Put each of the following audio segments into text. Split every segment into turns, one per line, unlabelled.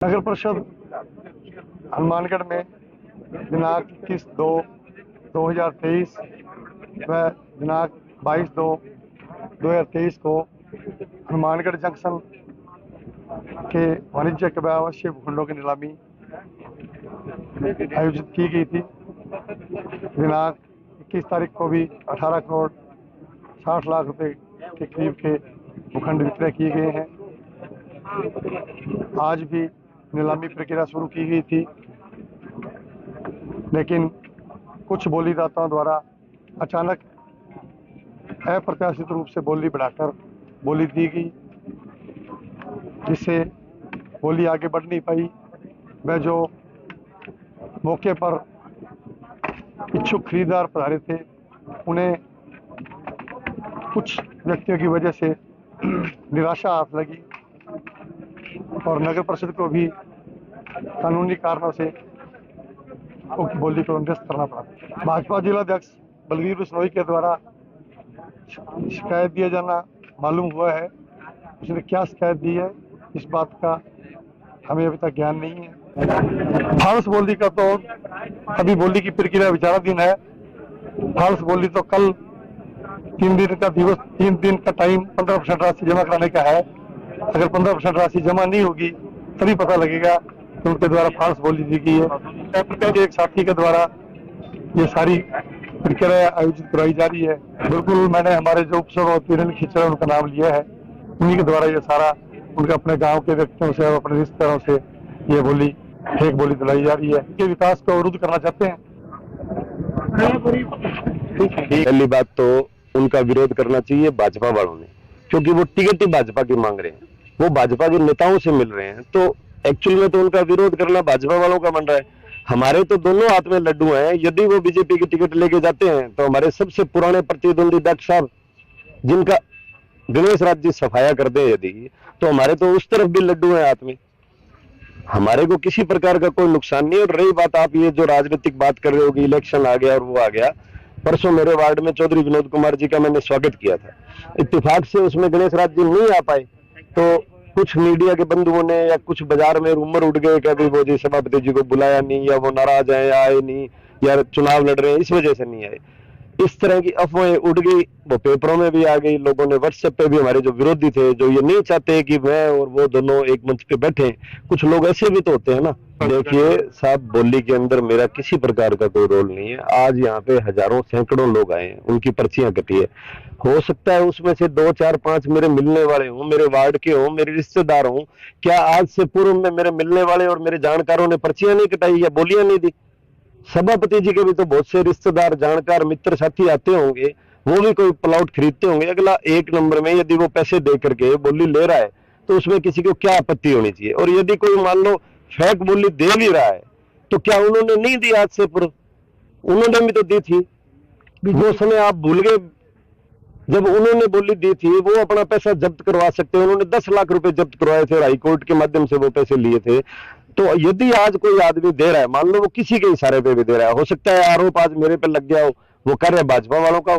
नगर परिषद हनुमानगढ़ में दिनांक 21/2/2023 व दिनांक 22/2/2023 को हनुमानगढ़ जंक्शन के वाणिज्यिक व आवासीय भूखंडों की नीलामी आयोजित की गई थी। दिनांक 21 तारीख को भी 18 करोड़ 60 लाख रुपए के करीब के भूखंड विक्रय किए गए हैं। आज भी नीलामी प्रक्रिया शुरू की गई थी, लेकिन कुछ बोलीदाताओं द्वारा अचानक अप्रत्याशित रूप से बोली बढ़ाकर बोली दी गई, जिससे बोली आगे बढ़ नहीं पाई। वह जो मौके पर इच्छुक खरीदार पधारे थे, उन्हें कुछ व्यक्तियों की वजह से निराशा हाथ लगी और नगर परिषद को भी कानूनी कारणों से उक्त बोली को निरस्त करना पड़ा। भाजपा जिलाध्यक्ष बलवीर बिश्नोई के द्वारा शिकायत दिया जाना मालूम हुआ है। उसने क्या शिकायत दी है, इस बात का हमें अभी तक ज्ञान नहीं है। फाल्स बोली का तो अभी बोली की प्रक्रिया विचाराधीन है। फाल्स बोली तो कल 3 दिन का टाइम 15% राशि जमा कराने का है। अगर 15% राशि जमा नहीं होगी तभी पता लगेगा कि उनके द्वारा फाल्स बोली दी गई है। एक साथी के द्वारा ये सारी प्रक्रिया आयोजित करवाई जा रही है। बिल्कुल, मैंने हमारे जो उपसभापति अनिल खिचड़ उनका नाम लिया है, उन्हीं के द्वारा ये सारा उनके अपने गांव के व्यक्तियों से और अपने रिश्तेदारों से ये बोली फेक बोली दिलाई जा रही है। इनके विकास को अवरुद्ध करना चाहते हैं।
पहली बात तो उनका विरोध करना चाहिए भाजपा वालों ने, क्योंकि वो टिकट ही भाजपा की मांग रहे हैं, वो भाजपा के नेताओं से मिल रहे हैं। तो एक्चुअल में तो उनका विरोध करना भाजपा वालों का बन रहा है। हमारे तो दोनों हाथ में लड्डू हैं। यदि वो बीजेपी की टिकट लेके जाते हैं तो हमारे सबसे पुराने प्रतिद्वंदी डॉक्टर साहब, जिनका गणेश राज जी सफाया कर दे यदि, तो हमारे तो उस तरफ भी लड्डू हैं हाथ में। हमारे को किसी प्रकार का कोई नुकसान नहीं है। और रही बात, आप ये जो राजनीतिक बात कर रहे हो कि इलेक्शन आ गया और वो आ गया, परसों मेरे वार्ड में चौधरी विनोद कुमार जी का मैंने स्वागत किया था। इत्तेफाक से उसमें गणेश राज जी नहीं आ पाए, तो कुछ मीडिया के बंधुओं ने या कुछ बाजार में रूमर उड़ गए कि अभी वो जी सभापति जी को बुलाया नहीं, या वो नाराज है, या आए नहीं, या चुनाव लड़ रहे हैं इस वजह से नहीं आए। इस तरह की अफवाहें उड़ गई, वो पेपरों में भी आ गई। लोगों ने व्हाट्सएप पे भी, हमारे जो विरोधी थे, जो ये नहीं चाहते कि मैं और वो दोनों एक मंच पे बैठे, कुछ लोग ऐसे भी तो होते हैं ना। देखिए साहब, बोली के अंदर मेरा किसी प्रकार का कोई रोल नहीं है। आज यहाँ पे हजारों सैकड़ों लोग आए हैं, उनकी पर्चियां कटी है। हो सकता है उसमें से 2 4 5 मेरे मिलने वाले हों, मेरे वार्ड के हों, मेरे रिश्तेदार हों। क्या आज से पूर्व में मेरे मिलने वाले और मेरे जानकारों ने पर्चियां नहीं कटाई या बोलियां नहीं दी? सभापति जी के भी तो बहुत से रिश्तेदार, जानकार, मित्र, साथी आते होंगे, वो भी कोई प्लॉट खरीदते होंगे। अगला एक नंबर में यदि वो पैसे दे करके बोली ले रहा है तो उसमें किसी को क्या आपत्ति होनी चाहिए? और यदि कोई मान लो फेक बोली दे भी रहा है, तो क्या उन्होंने नहीं दी आज से पूर्व? उन्होंने भी तो दी थी। जो समय आप भूल गए, जब उन्होंने बोली दी थी, वो अपना पैसा जब्त करवा सकते हैं। उन्होंने 10 लाख रुपए जब्त करवाए थे, हाईकोर्ट के माध्यम से वो पैसे लिए थे। तो यदि आज कोई आदमी दे रहा है, मान लो वो किसी के इशारे पे भी दे रहा है, हो सकता है आरोप आज मेरे पे लग गया वो कार्य भाजपा वालों का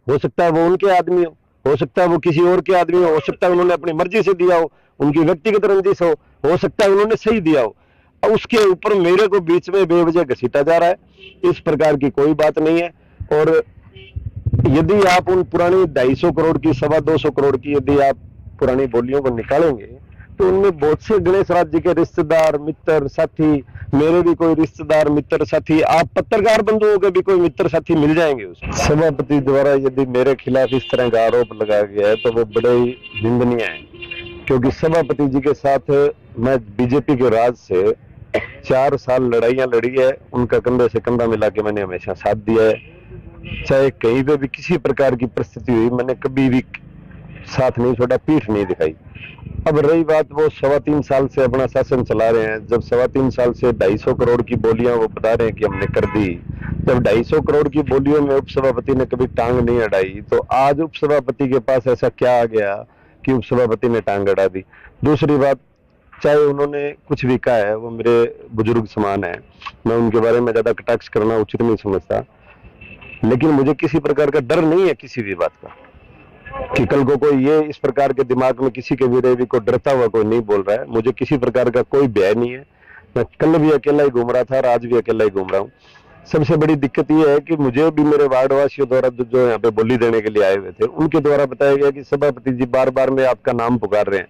हो सकता है वो उनके आदमी हो सकता है वो किसी और के आदमी हो सकता है उन्होंने अपनी मर्जी से दिया उनकी व्यक्तिगत रंजिश हो सकता है उन्होंने सही दिया अब उसके ऊपर मेरे को बीच में बेवजह घसीटा जा रहा है। इस प्रकार की कोई बात नहीं है। और यदि आप उन पुरानी 250 करोड़ की, 225 करोड़ की यदि आप पुरानी बोलियों को निकालेंगे, तो उनमें बहुत से गणेश राज जी के रिश्तेदार, मित्र, साथी, मेरे भी कोई रिश्तेदार, मित्र, साथी, आप पत्रकार बंधुओं के भी कोई मित्र, साथी मिल जाएंगे उसमें। सभापति द्वारा यदि मेरे खिलाफ इस तरह का आरोप लगाया गया है तो वो बड़े ही निंदनीय है, क्योंकि सभापति जी के साथ मैं बीजेपी के राज से 4 साल लड़ाइयां लड़ी है। उनका कंधे से कंधा मिला के मैंने हमेशा साथ दिया है। चाहे कहीं पे भी किसी प्रकार की परिस्थिति हुई, मैंने कभी भी साथ नहीं छोड़ा, पीठ नहीं दिखाई। अब रही बात, वो 3.25 साल से अपना शासन चला रहे हैं। जब 3.25 साल से 250 करोड़ की बोलियां वो बता रहे हैं कि हमने कर दी, जब 250 करोड़ की बोलियों में उपसभापति ने कभी टांग नहीं अड़ाई, तो आज उपसभापति के पास ऐसा क्या आ गया कि उपसभापति ने टांग अड़ा दी? दूसरी बात, चाहे उन्होंने कुछ भी कहा है, वो मेरे बुजुर्ग समान है, मैं उनके बारे में ज्यादा कटाक्ष करना उचित नहीं समझता, लेकिन मुझे किसी प्रकार का डर नहीं है किसी भी बात का। कि कल को कोई ये इस प्रकार के दिमाग में किसी के विरोधी को डरता हुआ कोई नहीं बोल रहा है। मुझे किसी प्रकार का कोई भय नहीं है। मैं कल भी अकेला ही घूम रहा था और आज भी अकेला ही घूम रहा हूँ। सबसे बड़ी दिक्कत ये है कि मुझे भी मेरे वार्डवासियों द्वारा जो यहाँ पे बोली देने के लिए आए हुए थे, उनके द्वारा बताया गया कि सभापति जी बार बार में आपका नाम पुकार रहे हैं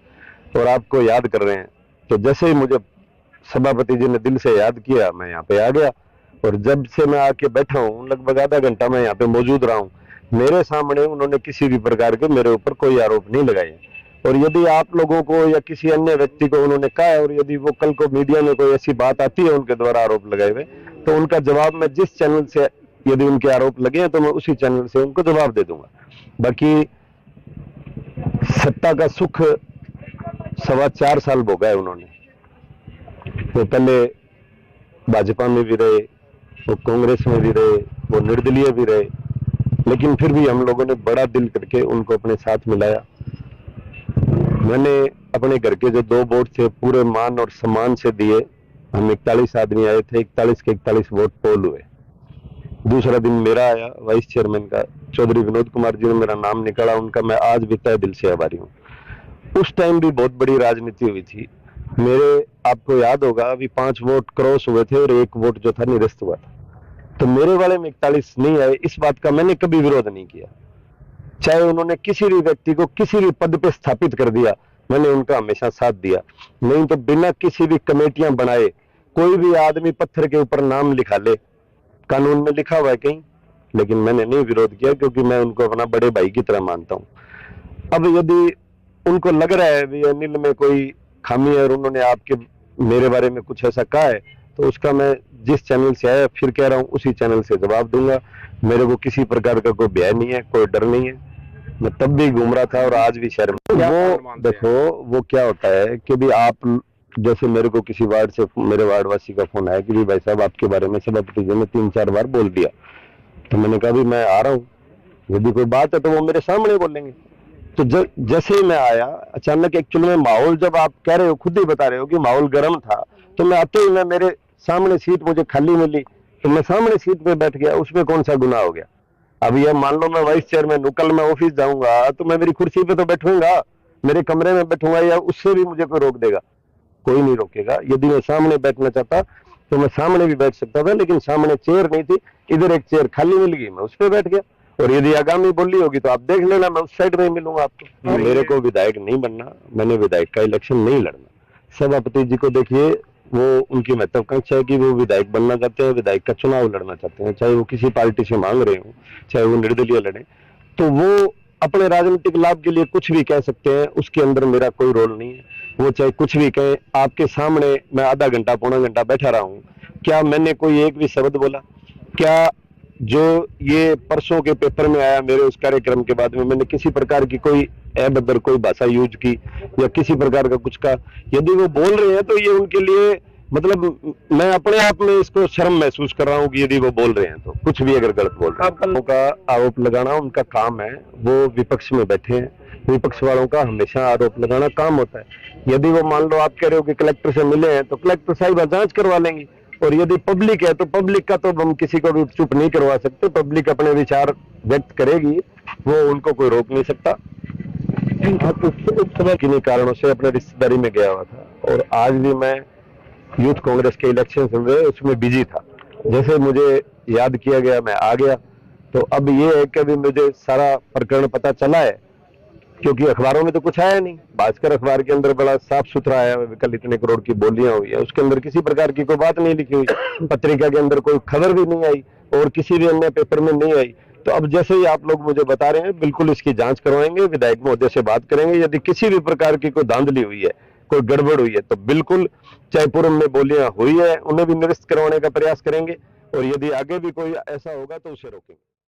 और आपको याद कर रहे हैं। तो जैसे ही मुझे सभापति जी ने दिल से याद किया, मैं यहाँ पे आ गया और जब से मैं आके बैठा हूँ लगभग आधा घंटा मैं यहाँ पे मौजूद रहा हूँ। मेरे सामने उन्होंने किसी भी प्रकार के मेरे ऊपर कोई आरोप नहीं लगाए और यदि आप लोगों को या किसी अन्य व्यक्ति को उन्होंने कहा है और यदि वो कल को मीडिया में कोई ऐसी बात आती है उनके द्वारा आरोप लगाए हुए, तो उनका जवाब मैं जिस चैनल से यदि उनके आरोप लगे हैं तो मैं उसी चैनल से उनको जवाब दे दूंगा। बाकी सत्ता का सुख 4.25 साल भोगा है उन्होंने। वो पहले भाजपा में भी रहे, वो कांग्रेस में भी रहे, वो निर्दलीय भी रहे, लेकिन फिर भी हम लोगों ने बड़ा दिल करके उनको अपने साथ मिलाया। मैंने अपने घर के जो 2 वोट थे पूरे मान और सम्मान से दिए। हम 41 आदमी आए थे, 41 के 41 वोट पोल हुए। दूसरा दिन मेरा आया वाइस चेयरमैन का, चौधरी विनोद कुमार जी ने मेरा नाम निकाला, उनका मैं आज भी तहे दिल से आभारी हूँ। उस टाइम भी बहुत बड़ी राजनीति हुई थी। मेरे आपको याद होगा अभी 5 वोट क्रॉस हुए थे और 1 वोट जो था निरस्त हुआ था। तो मेरे वाले में 41 नहीं आए, इस बात का मैंने कभी विरोध नहीं किया। चाहे उन्होंने किसी भी व्यक्ति को किसी भी पद पे स्थापित कर दिया, मैंने उनका हमेशा साथ दिया। नहीं तो बिना किसी भी कमेटियां बनाए कोई भी आदमी पत्थर के ऊपर नाम लिखा ले, कानून में लिखा हुआ है कहीं, लेकिन मैंने नहीं विरोध किया क्योंकि मैं उनको अपना बड़े भाई की तरह मानता हूं। अब यदि उनको लग रहा है भी अनिल में कोई खामी है और उन्होंने आपके मेरे बारे में कुछ ऐसा कहा है, तो उसका मैं जिस चैनल से आया फिर कह रहा हूं उसी चैनल से जवाब दूंगा। मेरे को किसी प्रकार का कोई भय नहीं है, कोई डर नहीं है। मैं तब भी घूम रहा था और आज भी शहर में। वो देखो वो क्या होता है कि भी आप जैसे मेरे को किसी वार्ड से मेरे वार्डवासी का फोन आया कि भी भाई साहब आपके बारे में सभापति जी ने 3-4 बार बोल दिया, तो मैंने कहा भी मैं आ रहा हूँ, यदि कोई बात है तो वो मेरे सामने बोलेंगे। तो जैसे ही मैं आया अचानक एक्चुअली में माहौल, जब आप कह रहे हो खुद ही बता रहे हो कि माहौल गर्म था, तो मैं आते ही मैं मेरे सामने सीट मुझे खाली मिली तो मैं सामने सीट पे बैठ गया। उसमें कौन सा गुनाह हो गया? अब ये मान लो मैं वाइस चेयरमैन हूं, कल मैं ऑफिस जाऊंगा तो मैं मेरी कुर्सी पे तो बैठूंगा, मेरे कमरे में बैठूंगा, या उससे भी मुझे कोई रोक देगा? कोई नहीं रोकेगा। यदि मैं सामने बैठना चाहता तो मैं सामने भी बैठ सकता था, लेकिन सामने चेयर नहीं थी, इधर एक चेयर खाली मिल गई, मैं उस पर बैठ गया। और यदि आगामी बोली होगी तो आप देख लेना, मैं उस साइड में मिलूंगा आपको। मेरे को विधायक नहीं बनना, मैंने विधायक का इलेक्शन नहीं लड़ना। सभापति जी को देखिए, वो उनकी महत्वाकांक्षा है कि वो विधायक बनना चाहते हैं, विधायक का चुनाव लड़ना चाहते हैं, चाहे वो किसी पार्टी से मांग रहे हो, चाहे वो निर्दलीय लड़े, तो वो अपने राजनीतिक लाभ के लिए कुछ भी कह सकते हैं, उसके अंदर मेरा कोई रोल नहीं है। वो चाहे कुछ भी कहे, आपके सामने मैं आधा घंटा पौना घंटा बैठा रहा हूँ, क्या मैंने कोई एक भी शब्द बोला? क्या जो ये परसों के पेपर में आया मेरे उस कार्यक्रम के बाद में मैंने किसी प्रकार की कोई अभद्र कोई भाषा यूज की या किसी प्रकार का कुछ कहा? यदि वो बोल रहे हैं तो ये उनके लिए मतलब मैं अपने आप में इसको शर्म महसूस कर रहा हूँ कि यदि वो बोल रहे हैं तो कुछ भी अगर गलत बोल रहे हैं। उनका आरोप लगाना उनका काम है, वो विपक्ष में बैठे हैं, विपक्ष वालों का हमेशा आरोप लगाना काम होता है। यदि वो मान लो आप कह रहे हो कि कलेक्टर से मिले हैं तो कलेक्टर साहिबा जांच करवा लेंगी, और यदि पब्लिक है तो पब्लिक का तो हम किसी को भी चुप नहीं करवा सकते। पब्लिक अपने विचार व्यक्त करेगी, वो उनको कोई रोक नहीं सकता। उस समय किन्हीं कारणों से अपने रिश्तेदारी में गया हुआ था और आज भी मैं यूथ कांग्रेस के इलेक्शन हुए उसमें बिजी था। जैसे मुझे याद किया गया मैं आ गया। तो अब ये है कि अभी मुझे सारा प्रकरण पता चला है, क्योंकि अखबारों में तो कुछ आया नहीं। भास्कर अखबार के अंदर बड़ा साफ सुथरा आया, कल इतने करोड़ की बोलियां हुई है, उसके अंदर किसी प्रकार की कोई बात नहीं लिखी हुई, पत्रिका के अंदर कोई खबर भी नहीं आई और किसी भी अन्य पेपर में नहीं आई। तो अब जैसे ही आप लोग मुझे बता रहे हैं, बिल्कुल इसकी जांच करवाएंगे, विधायक महोदय से बात करेंगे। यदि किसी भी प्रकार की कोई धांधली हुई है, कोई गड़बड़ हुई है, तो बिल्कुल चाहे पूर्व में बोलियां हुई है उन्हें भी निरस्त करवाने का प्रयास करेंगे, और यदि आगे भी कोई ऐसा होगा तो उसे रोकेंगे।